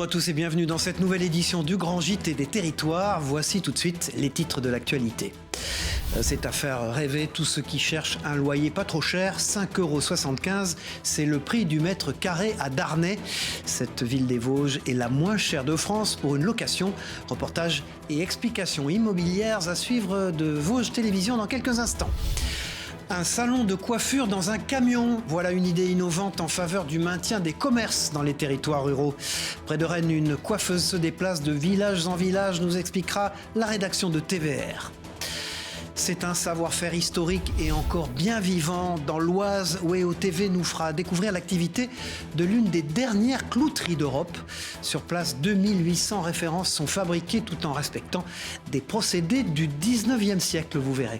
Bonjour à tous et bienvenue dans cette nouvelle édition du Grand JT des Territoires. Voici tout de suite les titres de l'actualité. C'est à faire rêver tous ceux qui cherchent un loyer pas trop cher, 5,75 €, c'est le prix du mètre carré à Darney. Cette ville des Vosges est la moins chère de France pour une location. Reportages et explications immobilières à suivre de Vosges Télévision dans quelques instants. Un salon de coiffure dans un camion. Voilà une idée innovante en faveur du maintien des commerces dans les territoires ruraux. Près de Rennes, une coiffeuse se déplace de village en village, nous expliquera la rédaction de TVR. C'est un savoir-faire historique et encore bien vivant. Dans l'Oise, WEO TV nous fera découvrir l'activité de l'une des dernières clouteries d'Europe. Sur place, 2800 références sont fabriquées tout en respectant des procédés du 19e siècle, vous verrez.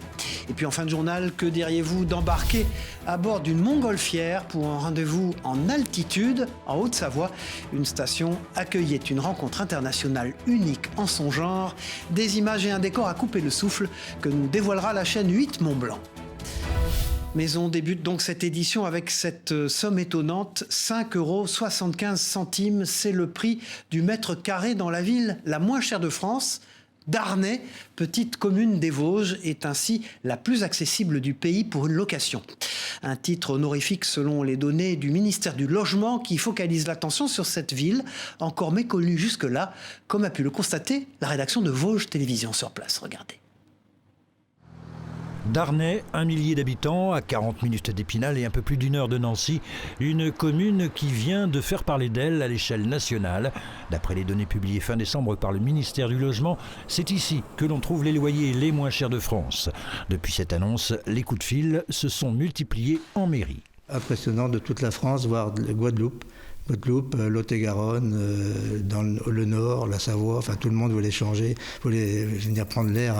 Et puis en fin de journal, que diriez-vous d'embarquer à bord d'une montgolfière pour un rendez-vous en altitude, en Haute-Savoie? Une station accueillait une rencontre internationale unique en son genre. Des images et un décor à couper le souffle que nous dévoilera la chaîne 8 Mont-Blanc. Mais on débute donc cette édition avec cette somme étonnante, 5,75 €. C'est le prix du mètre carré dans la ville la moins chère de France. Darney, petite commune des Vosges, est ainsi la plus accessible du pays pour une location. Un titre honorifique selon les données du ministère du Logement qui focalise l'attention sur cette ville, encore méconnue jusque-là, comme a pu le constater la rédaction de Vosges Télévision sur place. Regardez. Darney, 1 millier d'habitants, à 40 minutes d'Épinal et un peu plus d'une heure de Nancy. Une commune qui vient de faire parler d'elle à l'échelle nationale. D'après les données publiées fin décembre par le ministère du Logement, c'est ici que l'on trouve les loyers les moins chers de France. Depuis cette annonce, les coups de fil se sont multipliés en mairie. Impressionnant de toute la France, voire de Guadeloupe, Lot-et-Garonne, dans le Nord, la Savoie, enfin tout le monde voulait changer, voulait venir prendre l'air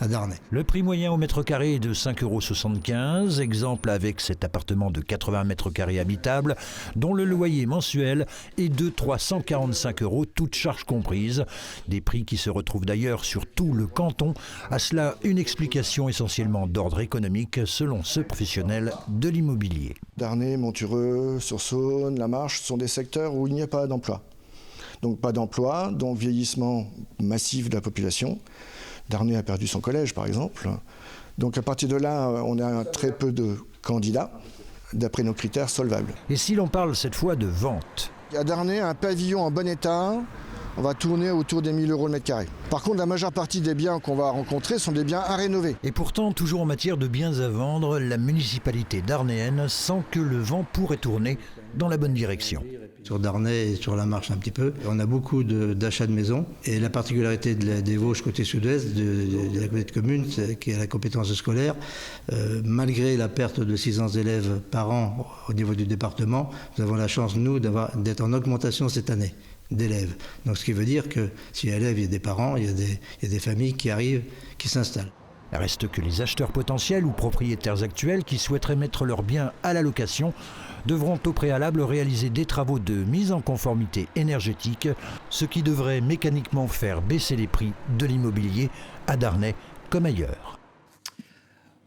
à Darney. Le prix moyen au mètre carré est de 5,75 €, exemple avec cet appartement de 80 mètres carrés habitable, dont le loyer mensuel est de 345 €, toutes charges comprises. Des prix qui se retrouvent d'ailleurs sur tout le canton. À cela, une explication essentiellement d'ordre économique selon ce professionnel de l'immobilier. Darney, Montureux, Sur-Saône, La Marche sont des secteurs où il n'y a pas d'emploi. Donc pas d'emploi, donc vieillissement massif de la population. Darney a perdu son collège par exemple. Donc à partir de là, on a très peu de candidats, d'après nos critères solvables. Et si l'on parle cette fois de vente? À Darney, un pavillon en bon état, on va tourner autour des 1 000 € le mètre carré. Par contre, la majeure partie des biens qu'on va rencontrer sont des biens à rénover. Et pourtant, toujours en matière de biens à vendre, la municipalité darnéenne sent que le vent pourrait tourner dans la bonne direction. Sur Darney et sur La Marche un petit peu, on a beaucoup d'achats de maisons. Et la particularité des Vosges côté sud-ouest, de la communauté de communes, qui est la compétence scolaire, malgré la perte de 600 élèves par an au niveau du département, nous avons la chance, nous, d'être en augmentation cette année d'élèves. Donc ce qui veut dire que s'il y a élèves, il y a des parents, il y a des familles qui arrivent, qui s'installent. Reste que les acheteurs potentiels ou propriétaires actuels qui souhaiteraient mettre leurs biens à la location devront au préalable réaliser des travaux de mise en conformité énergétique, ce qui devrait mécaniquement faire baisser les prix de l'immobilier à Darney comme ailleurs.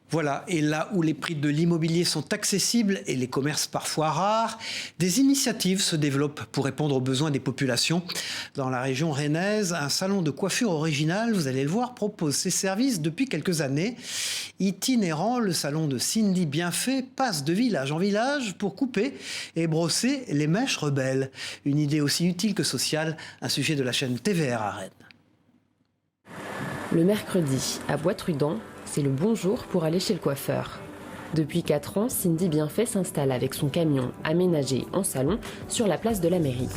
Voilà, et là où les prix de l'immobilier sont accessibles et les commerces parfois rares, des initiatives se développent pour répondre aux besoins des populations. Dans la région rennaise, un salon de coiffure original, vous allez le voir, propose ses services depuis quelques années. Itinérant, le salon de Cindy Bienfait passe de village en village pour couper et brosser les mèches rebelles. Une idée aussi utile que sociale, un sujet de la chaîne TVR à Rennes. Le mercredi, à Bois-Trudon, c'est le bon jour pour aller chez le coiffeur. Depuis 4 ans, Cindy Bienfait s'installe avec son camion aménagé en salon sur la place de la mairie.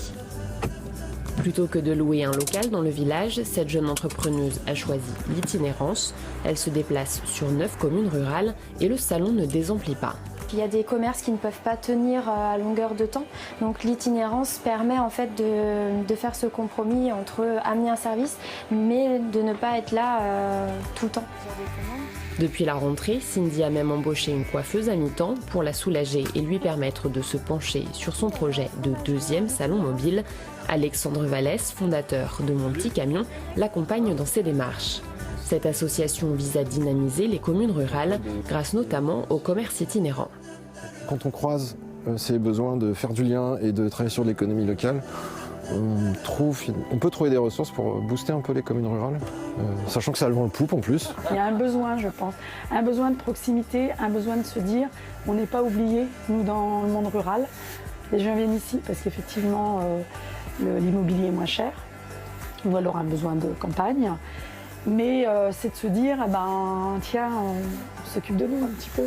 Plutôt que de louer un local dans le village, cette jeune entrepreneuse a choisi l'itinérance. Elle se déplace sur 9 communes rurales et le salon ne désemplit pas. Il y a des commerces qui ne peuvent pas tenir à longueur de temps. Donc l'itinérance permet en fait de faire ce compromis entre amener un service mais de ne pas être là tout le temps. Depuis la rentrée, Cindy a même embauché une coiffeuse à mi-temps pour la soulager et lui permettre de se pencher sur son projet de 2e salon mobile. Alexandre Vallès, fondateur de Mon Petit Camion, l'accompagne dans ses démarches. Cette association vise à dynamiser les communes rurales grâce notamment au commerce itinérant. Quand on croise ces besoins de faire du lien et de travailler sur l'économie locale, on peut trouver des ressources pour booster un peu les communes rurales, sachant que ça a le vent en poupe en plus. Il y a un besoin, je pense, un besoin de proximité, un besoin de se dire on n'est pas oubliés, nous, dans le monde rural. Les gens viennent ici parce qu'effectivement, l'immobilier est moins cher, ou alors un besoin de campagne. Mais c'est de se dire, tiens, on s'occupe de nous un petit peu.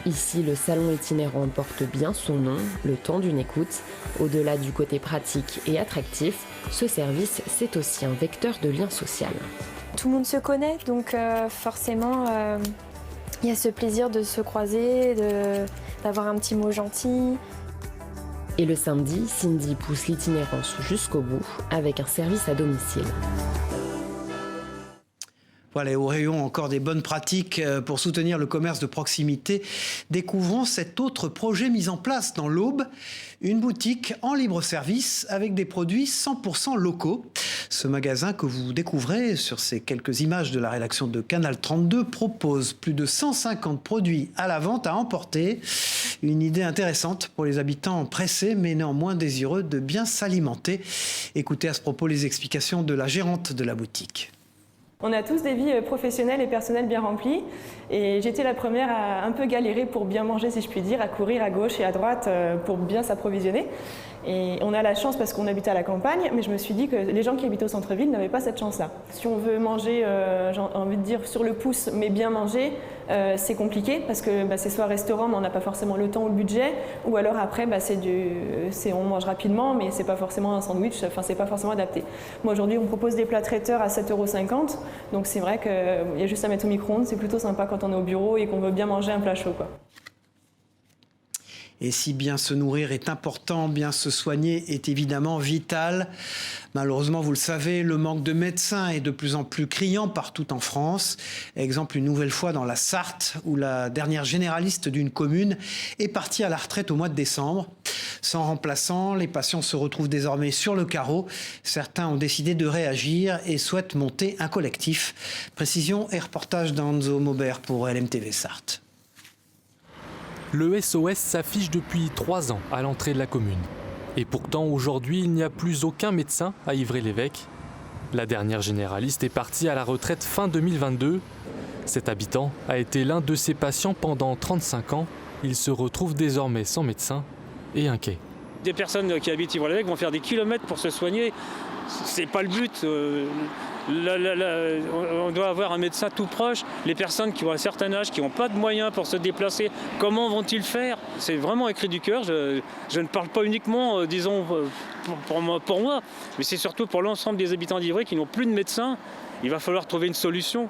Ici, le salon itinérant porte bien son nom, le temps d'une écoute. Au-delà du côté pratique et attractif, ce service, c'est aussi un vecteur de lien social. Tout le monde se connaît, donc forcément, il y a ce plaisir de se croiser, d'avoir un petit mot gentil. Et le samedi, Cindy pousse l'itinérance jusqu'au bout avec un service à domicile. Voilà, au rayon encore des bonnes pratiques pour soutenir le commerce de proximité. Découvrons cet autre projet mis en place dans l'Aube, une boutique en libre service avec des produits 100% locaux. Ce magasin que vous découvrez sur ces quelques images de la rédaction de Canal 32 propose plus de 150 produits à la vente à emporter. Une idée intéressante pour les habitants pressés mais néanmoins désireux de bien s'alimenter. Écoutez à ce propos les explications de la gérante de la boutique. On a tous des vies professionnelles et personnelles bien remplies et j'étais la première à un peu galérer pour bien manger, si je puis dire, à courir à gauche et à droite pour bien s'approvisionner. Et on a la chance parce qu'on habite à la campagne, mais je me suis dit que les gens qui habitent au centre-ville n'avaient pas cette chance-là. Si on veut manger, j'ai envie de dire, sur le pouce, mais bien manger, c'est compliqué parce que c'est soit restaurant, mais on n'a pas forcément le temps ou le budget, ou alors après, on mange rapidement, mais c'est pas forcément un sandwich, enfin c'est pas forcément adapté. Moi aujourd'hui, on propose des plats traiteurs à 7,50 €, donc c'est vrai qu'il y a juste à mettre au micro-ondes, c'est plutôt sympa quand on est au bureau et qu'on veut bien manger un plat chaud, quoi. Et si bien se nourrir est important, bien se soigner est évidemment vital. Malheureusement, vous le savez, le manque de médecins est de plus en plus criant partout en France. Exemple une nouvelle fois dans la Sarthe, où la dernière généraliste d'une commune est partie à la retraite au mois de décembre. Sans remplaçant, les patients se retrouvent désormais sur le carreau. Certains ont décidé de réagir et souhaitent monter un collectif. Précision et reportage d'Anzo Maubert pour LMTV Sarthe. Le SOS s'affiche depuis 3 ans à l'entrée de la commune. Et pourtant, aujourd'hui, il n'y a plus aucun médecin à Ivry-l'Évêque. La dernière généraliste est partie à la retraite fin 2022. Cet habitant a été l'un de ses patients pendant 35 ans. Il se retrouve désormais sans médecin et inquiet. Des personnes qui habitent Ivry-l'Évêque vont faire des kilomètres pour se soigner. C'est pas le but. On doit avoir un médecin tout proche. Les personnes qui ont un certain âge, qui n'ont pas de moyens pour se déplacer, comment vont-ils faire? C'est vraiment un cri du cœur. Je ne parle pas uniquement, disons, pour moi, mais c'est surtout pour l'ensemble des habitants d'Ivry qui n'ont plus de médecin. Il va falloir trouver une solution.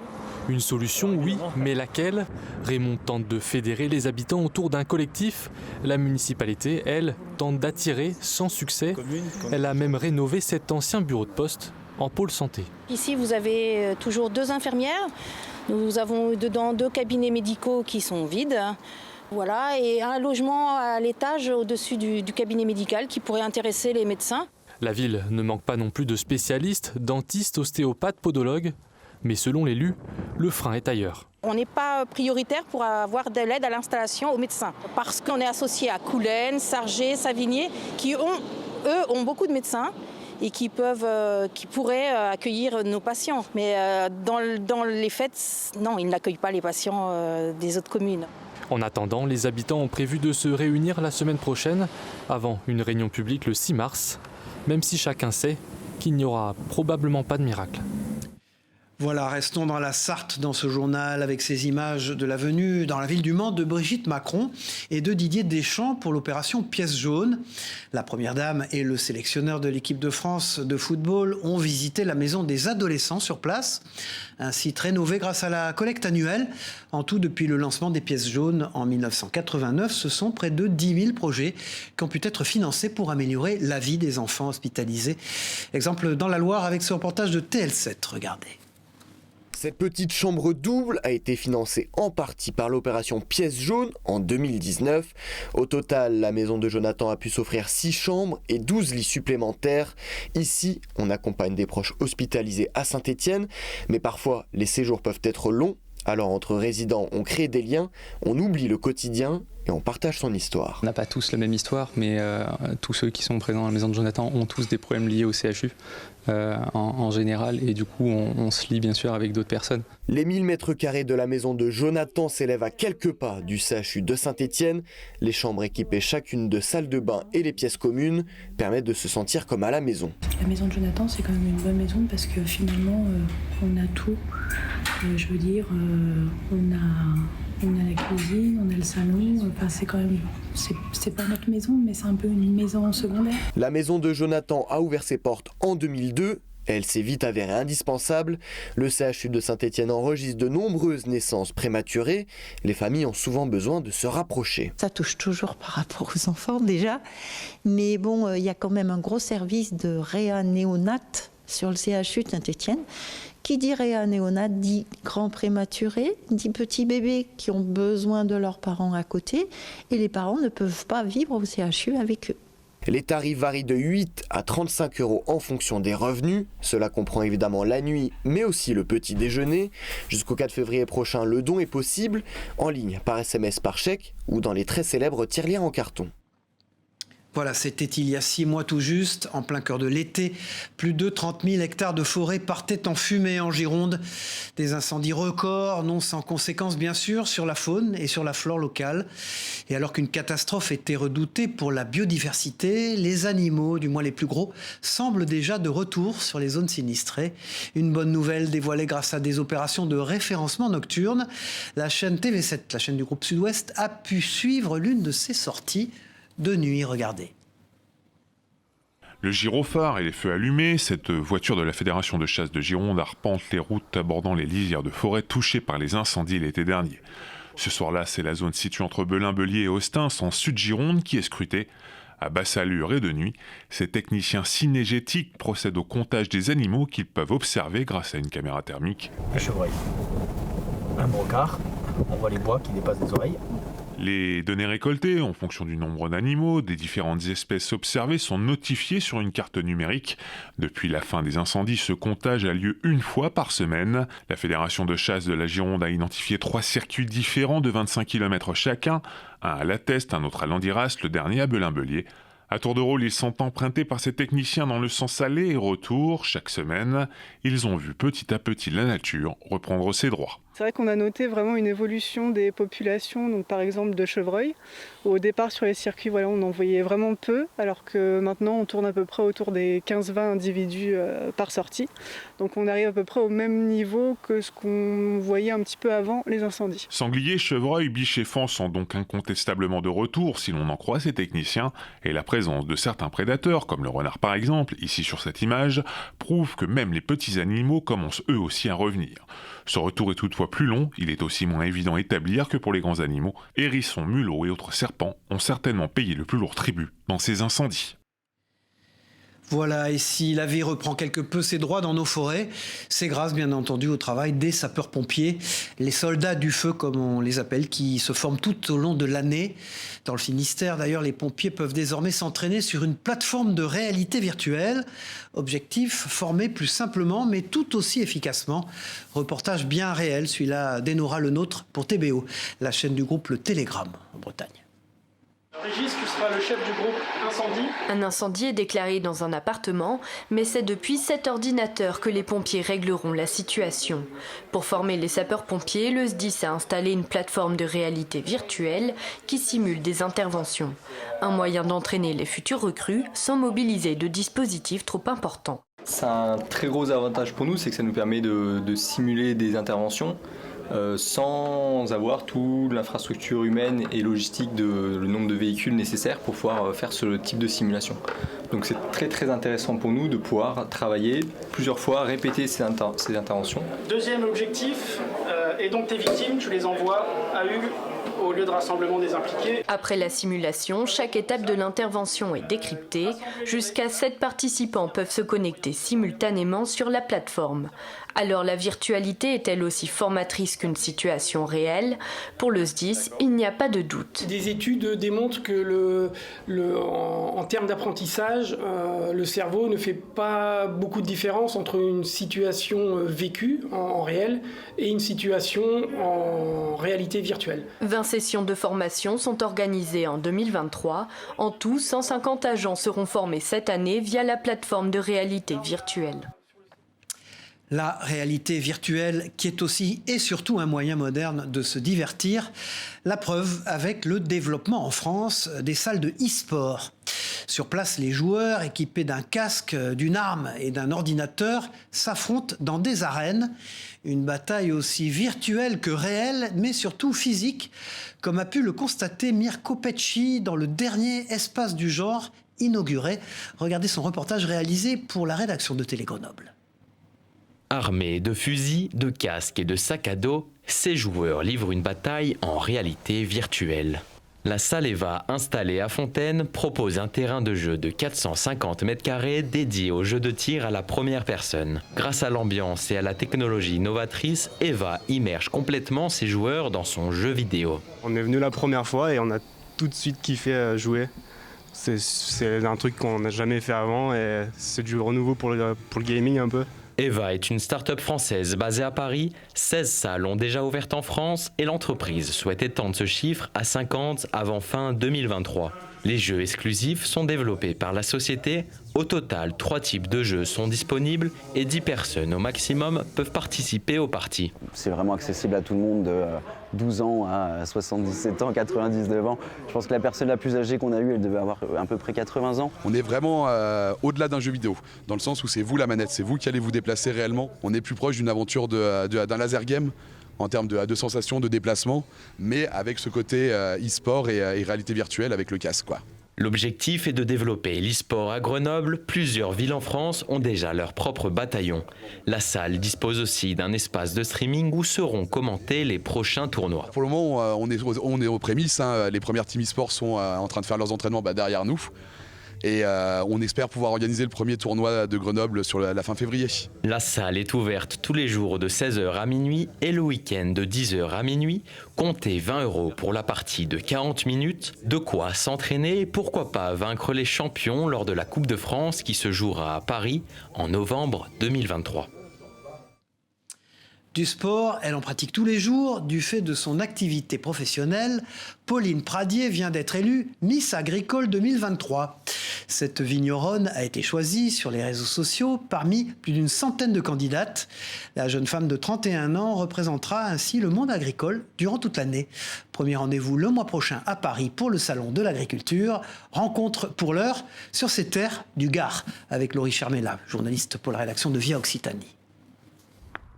Une solution, oui, mais laquelle? Raymond tente de fédérer les habitants autour d'un collectif. La municipalité, elle, tente d'attirer sans succès. Elle a même rénové cet ancien bureau de poste en pôle santé. Ici, vous avez toujours 2 infirmières. Nous avons dedans 2 cabinets médicaux qui sont vides. Voilà, et un logement à l'étage au-dessus du cabinet médical qui pourrait intéresser les médecins. La ville ne manque pas non plus de spécialistes, dentistes, ostéopathes, podologues. Mais selon l'élu, le frein est ailleurs. On n'est pas prioritaire pour avoir de l'aide à l'installation aux médecins. Parce qu'on est associé à Coulennes, Sargé, Savigné, qui eux ont beaucoup de médecins et qui pourraient accueillir nos patients. Mais dans les faits, non, ils n'accueillent pas les patients des autres communes. En attendant, les habitants ont prévu de se réunir la semaine prochaine, avant une réunion publique le 6 mars, même si chacun sait qu'il n'y aura probablement pas de miracle. Voilà, restons dans la Sarthe dans ce journal avec ces images de la venue dans la ville du Mans de Brigitte Macron et de Didier Deschamps pour l'opération Pièce jaune. La première dame et le sélectionneur de l'équipe de France de football ont visité la maison des adolescents sur place, un site rénové grâce à la collecte annuelle. En tout, depuis le lancement des Pièces jaunes en 1989, ce sont près de 10 000 projets qui ont pu être financés pour améliorer la vie des enfants hospitalisés. Exemple dans la Loire avec ce reportage de TL7, regardez. Cette petite chambre double a été financée en partie par l'opération Pièce jaune en 2019. Au total, la maison de Jonathan a pu s'offrir 6 chambres et 12 lits supplémentaires. Ici, on accompagne des proches hospitalisés à Saint-Étienne, mais parfois les séjours peuvent être longs. Alors entre résidents, on crée des liens, on oublie le quotidien et on partage son histoire. On n'a pas tous la même histoire, mais tous ceux qui sont présents à la maison de Jonathan ont tous des problèmes liés au CHU en général, et du coup on se lie bien sûr avec d'autres personnes. Les 1000 mètres carrés de la maison de Jonathan s'élèvent à quelques pas du CHU de Saint-Étienne. Les chambres équipées chacune de salles de bain et les pièces communes permettent de se sentir comme à la maison. La maison de Jonathan, c'est quand même une bonne maison parce que finalement on a tout. Je veux dire, on a la cuisine, on a le salon, enfin c'est quand même, c'est pas notre maison, mais c'est un peu une maison secondaire. La maison de Jonathan a ouvert ses portes en 2002. Elle s'est vite avérée indispensable. Le CHU de Saint-Étienne enregistre de nombreuses naissances prématurées. Les familles ont souvent besoin de se rapprocher. Ça touche toujours par rapport aux enfants déjà, mais bon, il y a quand même un gros service de réa-néonat sur le CHU de Saint-Étienne. Qui dit réa-néonat dit grands prématurés, dit petits bébés qui ont besoin de leurs parents à côté, et les parents ne peuvent pas vivre au CHU avec eux. Les tarifs varient de 8 à 35 € en fonction des revenus. Cela comprend évidemment la nuit, mais aussi le petit déjeuner. Jusqu'au 4 février prochain, le don est possible, en ligne, par SMS, par chèque, ou dans les très célèbres tirelires en carton. Voilà, c'était il y a 6 mois tout juste, en plein cœur de l'été. Plus de 30 000 hectares de forêt partaient en fumée en Gironde. Des incendies records, non sans conséquences bien sûr, sur la faune et sur la flore locale. Et alors qu'une catastrophe était redoutée pour la biodiversité, les animaux, du moins les plus gros, semblent déjà de retour sur les zones sinistrées. Une bonne nouvelle dévoilée grâce à des opérations de référencement nocturne. La chaîne TV7, la chaîne du groupe Sud-Ouest, a pu suivre l'une de ces sorties. De nuit, regardez. Le gyrophare et les feux allumés, cette voiture de la Fédération de chasse de Gironde arpente les routes abordant les lisières de forêt touchées par les incendies l'été dernier. Ce soir-là, c'est la zone située entre Belin-Bellier et Ostens, en Sud-Gironde, qui est scrutée. À basse allure et de nuit, ces techniciens cinégétiques procèdent au comptage des animaux qu'ils peuvent observer grâce à une caméra thermique. Un chevreuil, un brocard, on voit les bois qui dépassent des oreilles. Les données récoltées, en fonction du nombre d'animaux, des différentes espèces observées, sont notifiées sur une carte numérique. Depuis la fin des incendies, ce comptage a lieu une fois par semaine. La Fédération de chasse de la Gironde a identifié 3 circuits différents de 25 km chacun, un à La Teste, un autre à Landiras, le dernier à Belin-Bellier. À tour de rôle, ils sont empruntés par ces techniciens dans le sens aller et retour. Chaque semaine, ils ont vu petit à petit la nature reprendre ses droits. C'est vrai qu'on a noté vraiment une évolution des populations, donc par exemple de chevreuils. Au départ sur les circuits, voilà, on en voyait vraiment peu, alors que maintenant on tourne à peu près autour des 15-20 individus par sortie. Donc on arrive à peu près au même niveau que ce qu'on voyait un petit peu avant les incendies. Sangliers, chevreuils, biches et fans sont donc incontestablement de retour si l'on en croit ces techniciens, et la présence de certains prédateurs, comme le renard par exemple, ici sur cette image, prouve que même les petits animaux commencent eux aussi à revenir. Ce retour est toutefois plus long, il est aussi moins évident à établir que pour les grands animaux. Hérissons, mulots et autres serpents ont certainement payé le plus lourd tribut dans ces incendies. Voilà, et si la vie reprend quelque peu ses droits dans nos forêts, c'est grâce bien entendu au travail des sapeurs-pompiers, les soldats du feu comme on les appelle, qui se forment tout au long de l'année. Dans le Finistère d'ailleurs, les pompiers peuvent désormais s'entraîner sur une plateforme de réalité virtuelle. Objectif, former plus simplement mais tout aussi efficacement. Reportage bien réel, celui-là d'Enora Le Nôtre pour TBO, la chaîne du groupe Le Télégramme en Bretagne. Régis, tu seras le chef du groupe incendie. Un incendie est déclaré dans un appartement, mais c'est depuis cet ordinateur que les pompiers régleront la situation. Pour former les sapeurs-pompiers, le SDIS a installé une plateforme de réalité virtuelle qui simule des interventions. Un moyen d'entraîner les futurs recrues sans mobiliser de dispositifs trop importants. C'est un très gros avantage pour nous, c'est que ça nous permet de simuler des interventions sans avoir toute l'infrastructure humaine et logistique, le nombre de véhicules nécessaires pour pouvoir faire ce type de simulation. Donc c'est très très intéressant pour nous de pouvoir travailler plusieurs fois, répéter ces interventions. Deuxième objectif, et donc tes victimes, tu les envoies à Hugues au lieu de rassemblement des impliqués. Après la simulation, chaque étape de l'intervention est décryptée. Jusqu'à 7 participants peuvent se connecter simultanément sur la plateforme. Alors la virtualité est-elle aussi formatrice qu'une situation réelle? Pour le SDIS, il n'y a pas de doute. Des études démontrent que en termes d'apprentissage, le cerveau ne fait pas beaucoup de différence entre une situation vécue en réel et une situation en réalité virtuelle. Vincent sessions de formation sont organisées en 2023. En tout, 150 agents seront formés cette année via la plateforme de réalité virtuelle. La réalité virtuelle qui est aussi et surtout un moyen moderne de se divertir. La preuve avec le développement en France des salles de e-sport. Sur place, les joueurs équipés d'un casque, d'une arme et d'un ordinateur s'affrontent dans des arènes. Une bataille aussi virtuelle que réelle, mais surtout physique, comme a pu le constater Mirko Pecci dans le dernier espace du genre inauguré. Regardez son reportage réalisé pour la rédaction de Télé Grenoble. Armés de fusils, de casques et de sacs à dos, ces joueurs livrent une bataille en réalité virtuelle. La salle Eva, installée à Fontaine, propose un terrain de jeu de 450 m² dédié aux jeux de tir à la première personne. Grâce à l'ambiance et à la technologie novatrice, Eva immerge complètement ses joueurs dans son jeu vidéo. On est venu la première fois et on a tout de suite kiffé jouer. C'est un truc qu'on n'a jamais fait avant et c'est du renouveau pour le gaming un peu. Eva est une start-up française basée à Paris. 16 salles ont déjà ouvert en France et l'entreprise souhaite étendre ce chiffre à 50 avant fin 2023. Les jeux exclusifs sont développés par la société. Au total, 3 types de jeux sont disponibles et 10 personnes au maximum peuvent participer aux parties. C'est vraiment accessible à tout le monde, de 12 ans à 77 ans, 99 ans. Je pense que la personne la plus âgée qu'on a eue, elle devait avoir à peu près 80 ans. On est vraiment au-delà d'un jeu vidéo, dans le sens où c'est vous la manette, c'est vous qui allez vous déplacer réellement. On est plus proche d'une aventure d'un laser game en termes de sensations, de déplacement, mais avec ce côté e-sport et réalité virtuelle avec le casque, quoi. L'objectif est de développer l'e-sport à Grenoble. Plusieurs villes en France ont déjà leur propre bataillon. La salle dispose aussi d'un espace de streaming où seront commentés les prochains tournois. Pour le moment, on est aux prémices. Les premières teams e-sport sont en train de faire leurs entraînements derrière nous. Et on espère pouvoir organiser le premier tournoi de Grenoble sur la fin février. La salle est ouverte tous les jours de 16h à minuit et le week-end de 10h à minuit. Comptez 20 € pour la partie de 40 minutes. De quoi s'entraîner et pourquoi pas vaincre les champions lors de la Coupe de France qui se jouera à Paris en novembre 2023. Du sport, elle en pratique tous les jours. Du fait de son activité professionnelle, Pauline Pradier vient d'être élue Miss Agricole 2023. Cette vigneronne a été choisie sur les réseaux sociaux parmi plus d'une centaine de candidates. La jeune femme de 31 ans représentera ainsi le monde agricole durant toute l'année. Premier rendez-vous le mois prochain à Paris pour le Salon de l'Agriculture. Rencontre pour l'heure sur ces terres du Gard avec Laurie Chermella, journaliste pour la rédaction de Via Occitanie.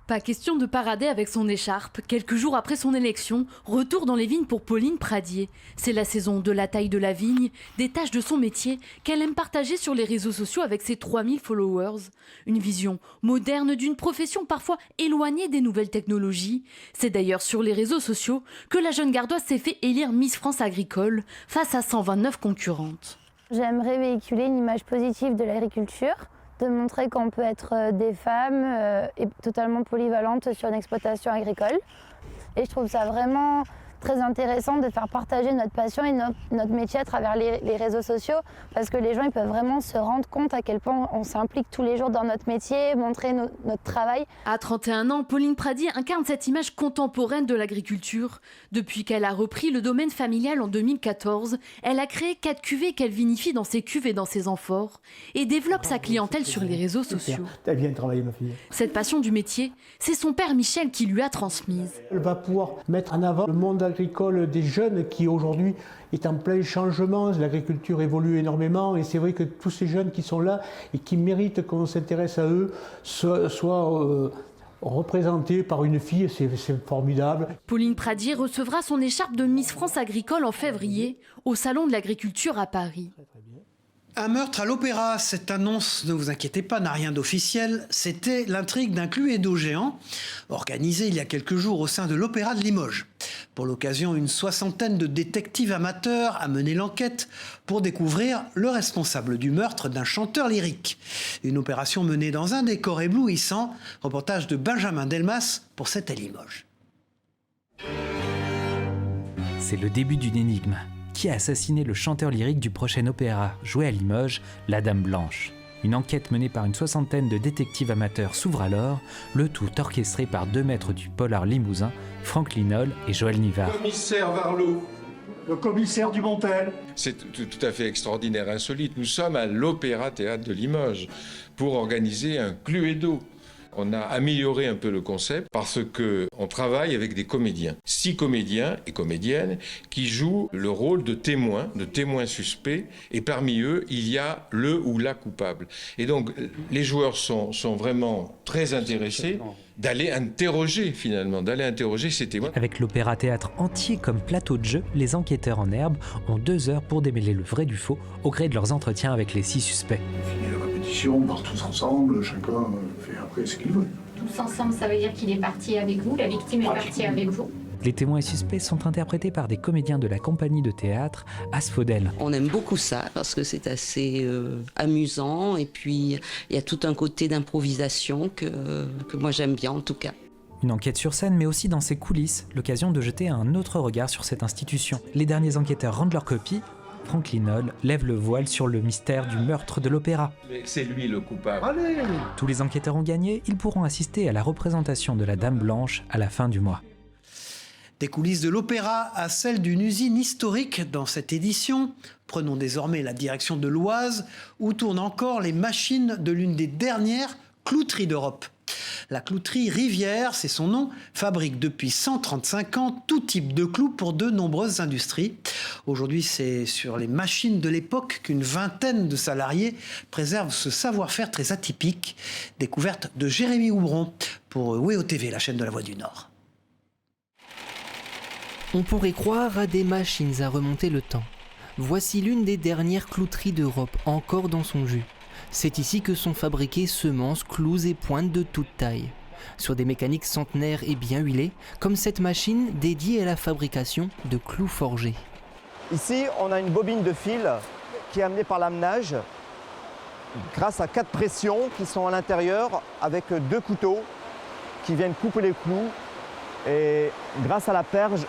Pas question de parader avec son écharpe. Quelques jours après son élection, retour dans les vignes pour Pauline Pradier. C'est la saison de la taille de la vigne, des tâches de son métier qu'elle aime partager sur les réseaux sociaux avec ses 3000 followers. Une vision moderne d'une profession parfois éloignée des nouvelles technologies. C'est d'ailleurs sur les réseaux sociaux que la jeune gardoise s'est fait élire Miss France Agricole face à 129 concurrentes. J'aimerais véhiculer une image positive de l'agriculture, de montrer qu'on peut être des femmes et totalement polyvalentes sur une exploitation agricole. Et je trouve ça vraiment très intéressant de faire partager notre passion et notre métier à travers les réseaux sociaux, parce que les gens ils peuvent vraiment se rendre compte à quel point on s'implique tous les jours dans notre métier, montrer notre travail. À 31 ans, Pauline Pradier incarne cette image contemporaine de l'agriculture. Depuis qu'elle a repris le domaine familial en 2014, elle a créé 4 cuvées qu'elle vinifie dans ses cuves et dans ses amphores et développe sa clientèle sur les réseaux sociaux. T'as bien travaillé, ma fille. Cette passion du métier, c'est son père Michel qui lui a transmise. Elle va pouvoir mettre en avant le monde agricole des jeunes qui aujourd'hui est en plein changement. L'agriculture évolue énormément et c'est vrai que tous ces jeunes qui sont là et qui méritent qu'on s'intéresse à eux soient représentés par une fille, c'est formidable. Pauline Pradier recevra son écharpe de Miss France Agricole en février au Salon de l'Agriculture à Paris. Un meurtre à l'Opéra, cette annonce, ne vous inquiétez pas, n'a rien d'officiel. C'était l'intrigue d'un cluedo géant, organisé il y a quelques jours au sein de l'Opéra de Limoges. Pour l'occasion, une soixantaine de détectives amateurs a mené l'enquête pour découvrir le responsable du meurtre d'un chanteur lyrique. Une opération menée dans un décor éblouissant. Reportage de Benjamin Delmas pour C'était Limoges. C'est le début d'une énigme. Qui a assassiné le chanteur lyrique du prochain opéra joué à Limoges, La Dame Blanche? Une enquête menée par une soixantaine de détectives amateurs s'ouvre alors, le tout orchestré par 2 maîtres du polar limousin, Franck Linol et Joël Nivard. Commissaire Varlot, le commissaire du Montel. C'est tout à fait extraordinaire, insolite. Nous sommes à l'Opéra Théâtre de Limoges pour organiser un Cluedo. On a amélioré un peu le concept parce qu'on travaille avec des comédiens. 6 comédiens et comédiennes qui jouent le rôle de témoins suspects. Et parmi eux, il y a le ou la coupable. Et donc, les joueurs sont vraiment très intéressés d'aller interroger ces témoins. Avec l'Opéra Théâtre entier comme plateau de jeu, les enquêteurs en herbe ont 2 heures pour démêler le vrai du faux au gré de leurs entretiens avec les 6 suspects. On part tous ensemble, chacun fait après ce qu'il veut. Tous ensemble, ça veut dire qu'il est parti avec vous, la victime est partie avec vous. Les témoins et suspects sont interprétés par des comédiens de la compagnie de théâtre Asphodel. On aime beaucoup ça parce que c'est assez amusant et puis il y a tout un côté d'improvisation que moi j'aime bien en tout cas. Une enquête sur scène, mais aussi dans ses coulisses, l'occasion de jeter un autre regard sur cette institution. Les derniers enquêteurs rendent leur copie. Franck Linol lève le voile sur le mystère du meurtre de l'opéra. C'est lui le coupable. Allez ! Tous les enquêteurs ont gagné, ils pourront assister à la représentation de la Dame Blanche à la fin du mois. Des coulisses de l'opéra à celles d'une usine historique dans cette édition. Prenons désormais la direction de l'Oise, où tournent encore les machines de l'une des dernières clouteries d'Europe. La clouterie Rivière, c'est son nom, fabrique depuis 135 ans tout type de clous pour de nombreuses industries. Aujourd'hui, c'est sur les machines de l'époque qu'une vingtaine de salariés préservent ce savoir-faire très atypique. Découverte de Jérémy Houbron pour WEO TV, la chaîne de la Voix du Nord. On pourrait croire à des machines à remonter le temps. Voici l'une des dernières clouteries d'Europe, encore dans son jus. C'est ici que sont fabriquées semences, clous et pointes de toute taille. Sur des mécaniques centenaires et bien huilées, comme cette machine dédiée à la fabrication de clous forgés. Ici, on a une bobine de fil qui est amenée par l'amenage grâce à 4 pressions qui sont à l'intérieur avec 2 couteaux qui viennent couper les clous. Et grâce à la perche,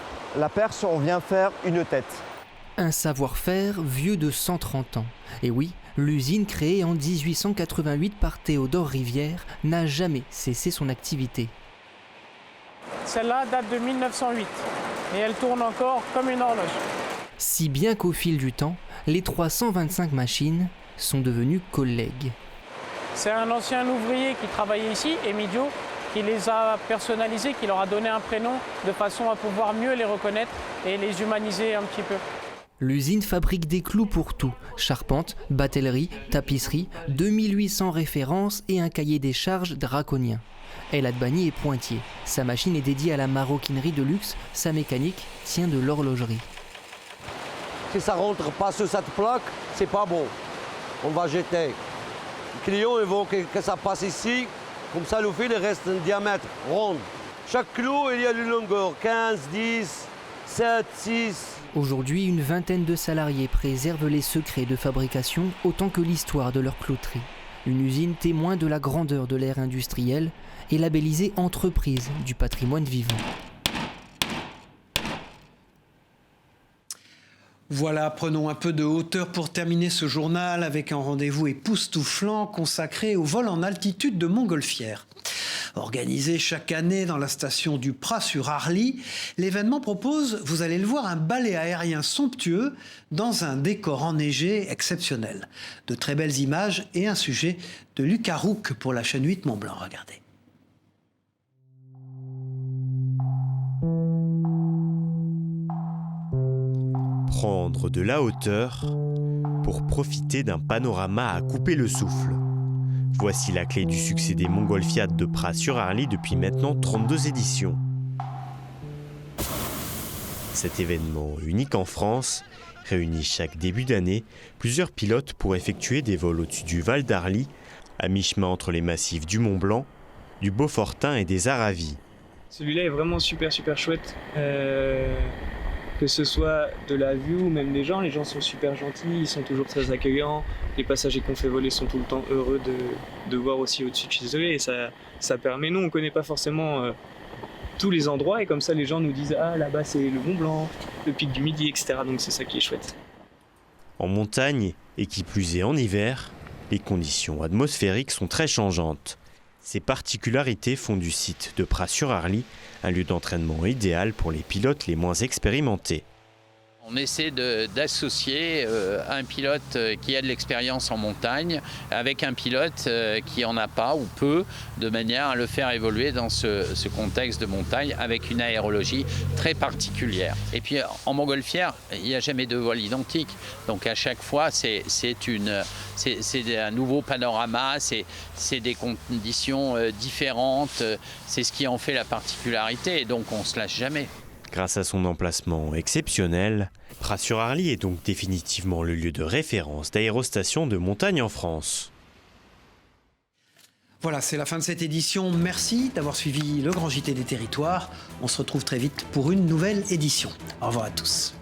on vient faire une tête. Un savoir-faire vieux de 130 ans. Et oui, l'usine créée en 1888 par Théodore Rivière n'a jamais cessé son activité. Celle-là date de 1908 et elle tourne encore comme une horloge. Si bien qu'au fil du temps, les 325 machines sont devenues collègues. C'est un ancien ouvrier qui travaillait ici, Emidio, qui les a personnalisés, qui leur a donné un prénom de façon à pouvoir mieux les reconnaître et les humaniser un petit peu. L'usine fabrique des clous pour tout, charpente, batellerie, tapisserie, 2800 références et un cahier des charges draconien. Elle a de banni et pointier. Sa machine est dédiée à la maroquinerie de luxe, sa mécanique tient de l'horlogerie. Si ça rentre pas sur cette plaque, c'est pas bon. On va jeter. Les clients ils veulent que ça passe ici, comme ça le fil reste un diamètre rond. Chaque clou, il y a une longueur, 15, 10, 7, 6... Aujourd'hui, une vingtaine de salariés préservent les secrets de fabrication autant que l'histoire de leur clouterie. Une usine témoin de la grandeur de l'ère industrielle et labellisée entreprise du patrimoine vivant. Voilà, prenons un peu de hauteur pour terminer ce journal avec un rendez-vous époustouflant consacré au vol en altitude de Montgolfière. Organisé chaque année dans la station du Pras-sur-Arly, l'événement propose, vous allez le voir, un ballet aérien somptueux dans un décor enneigé exceptionnel. De très belles images et un sujet de Lucas Rouque pour la chaîne 8 Mont-Blanc. Regardez. Prendre de la hauteur pour profiter d'un panorama à couper le souffle. Voici la clé du succès des Montgolfiades de Pras-sur-Arly depuis maintenant 32 éditions. Cet événement unique en France réunit chaque début d'année plusieurs pilotes pour effectuer des vols au-dessus du Val d'Arly, à mi-chemin entre les massifs du Mont-Blanc, du Beaufortin et des Aravis. Celui-là est vraiment super chouette. Que ce soit de la vue ou même des gens, les gens sont super gentils, ils sont toujours très accueillants. Les passagers qu'on fait voler sont tout le temps heureux de voir aussi au-dessus de chez eux et ça permet, nous on ne connaît pas forcément tous les endroits et comme ça les gens nous disent ah là-bas c'est le Mont Blanc, le pic du Midi, etc. Donc c'est ça qui est chouette. En montagne et qui plus est en hiver, Les conditions atmosphériques sont très changeantes. Ces particularités font du site de Pras-sur-Arly un lieu d'entraînement idéal pour les pilotes les moins expérimentés. On essaie d'associer un pilote qui a de l'expérience en montagne avec un pilote qui n'en a pas ou peu, de manière à le faire évoluer dans ce contexte de montagne avec une aérologie très particulière. Et puis en montgolfière, il n'y a jamais de vol identique. Donc à chaque fois, c'est un nouveau panorama, c'est des conditions différentes. C'est ce qui en fait la particularité. Et donc on ne se lâche jamais. Grâce à son emplacement exceptionnel, Pras-sur-Arly est donc définitivement le lieu de référence d'aérostation de montagne en France. Voilà, c'est la fin de cette édition. Merci d'avoir suivi le Grand JT des Territoires. On se retrouve très vite pour une nouvelle édition. Au revoir à tous.